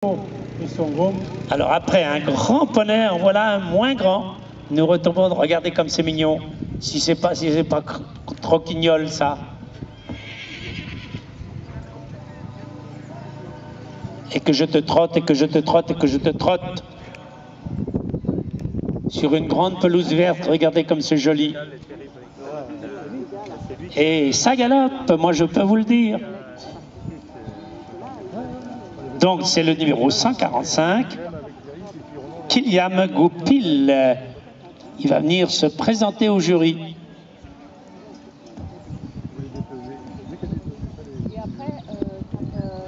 et son groupe. Alors après un grand poney, en voilà un moins grand. Nous retombons, regardez comme c'est mignon. Si c'est pas croquignol ça. Et que je te trotte, et que je te trotte, et que je te trotte. Sur une grande pelouse verte, regardez comme c'est joli. Et ça galope, moi je peux vous le dire. Donc c'est le numéro 145, Kyliam Goupil. Il va venir se présenter au jury.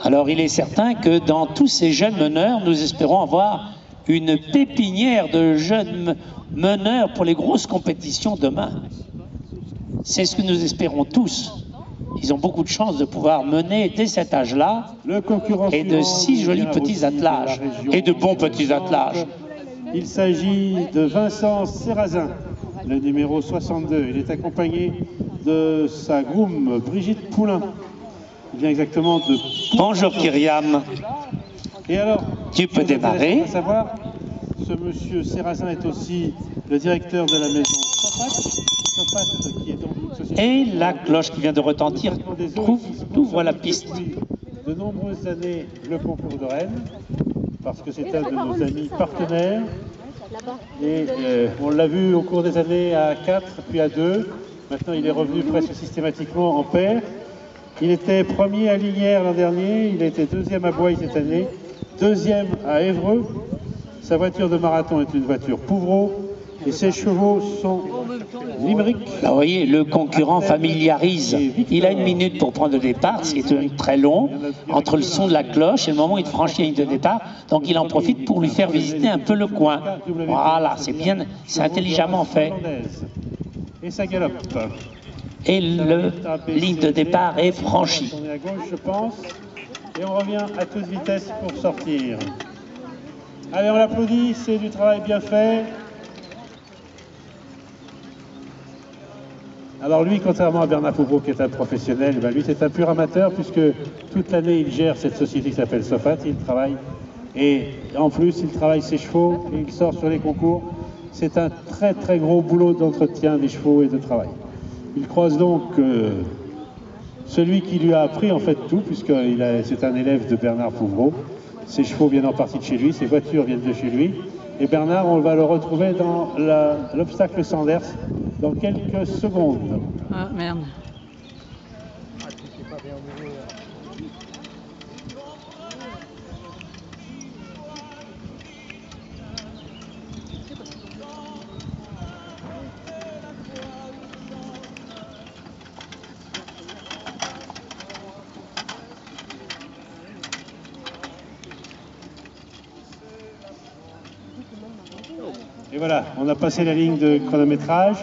Alors il est certain que dans tous ces jeunes meneurs, nous espérons avoir une pépinière de jeunes meneurs pour les grosses compétitions demain. C'est ce que nous espérons tous. Ils ont beaucoup de chance de pouvoir mener dès cet âge-là et de si jolis petits attelages et de bons petits attelages. Il s'agit de Vincent Serrazin, le numéro 62. Il est accompagné de sa groom Brigitte Poulain. Il vient exactement de... Bonjour Kyliam. Et alors, tu peux démarrer. À savoir, ce monsieur Serrazin est aussi le directeur de la maison Sopat, qui est donc une société... Et la cloche qui vient de retentir ouvre la piste. De nombreuses années, le concours de Rennes, parce que c'est un de nos amis partenaires. Et on l'a vu au cours des années à 4, puis à 2. Maintenant, il est revenu presque systématiquement en paire. Il était premier à Lignières l'an dernier, il a été deuxième à Boye cette année, deuxième à Évreux. Sa voiture de marathon est une voiture Pouvreau et ses chevaux sont Limerick. Là, vous voyez, le concurrent familiarise. Il a une minute pour prendre le départ, ce qui est très long, entre le son de la cloche et le moment où il franchit la ligne de départ. Donc il en profite pour lui faire visiter un peu le coin. Voilà, c'est bien, c'est intelligemment fait. Et ça galope. Et la ligne de départ est franchie. On est à gauche, je pense. Et on revient à toute vitesse pour sortir. Allez, on l'applaudit, c'est du travail bien fait. Alors lui, contrairement à Bernard Pouvreau, qui est un professionnel, lui c'est un pur amateur, puisque toute l'année il gère cette société qui s'appelle Sopat, il travaille. Et en plus, il travaille ses chevaux, et il sort sur les concours. C'est un très très gros boulot d'entretien des chevaux et de travail. Il croise donc celui qui lui a appris en fait tout, puisque c'est un élève de Bernard Pouvreau. Ses chevaux viennent en partie de chez lui, ses voitures viennent de chez lui. Et Bernard, on va le retrouver dans l'obstacle Sanders dans quelques secondes. Ah merde. Et voilà, on a passé la ligne de chronométrage.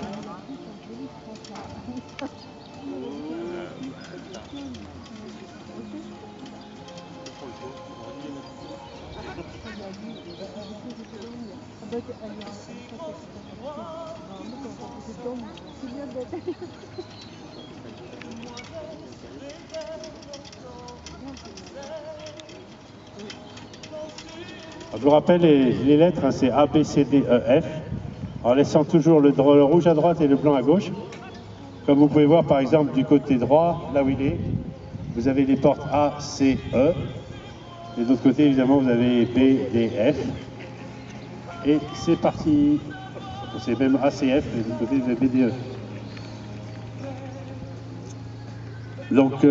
Je vous rappelle les lettres, hein, c'est A, B, C, D, E, F, en laissant toujours le rouge à droite et le blanc à gauche. Comme vous pouvez voir par exemple du côté droit, là où il est, vous avez les portes A, C, E. Et de l'autre côté, évidemment, vous avez B, D, F. Et c'est parti. C'est même A, C, F, et de l'autre côté, vous avez B, D, E. Donc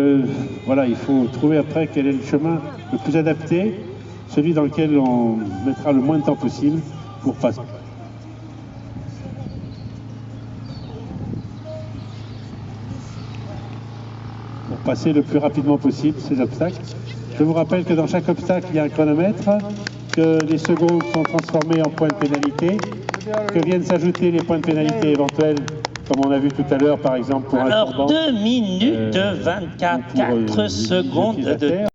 voilà, il faut trouver après quel est le chemin le plus adapté, celui dans lequel on mettra le moins de temps possible pour passer. Pour passer le plus rapidement possible ces obstacles. Je vous rappelle que dans chaque obstacle, il y a un chronomètre, que les secondes sont transformées en points de pénalité, que viennent s'ajouter les points de pénalité éventuels, comme on a vu tout à l'heure, par exemple, pour un Alors, tourban, 2 minutes 24 secondes de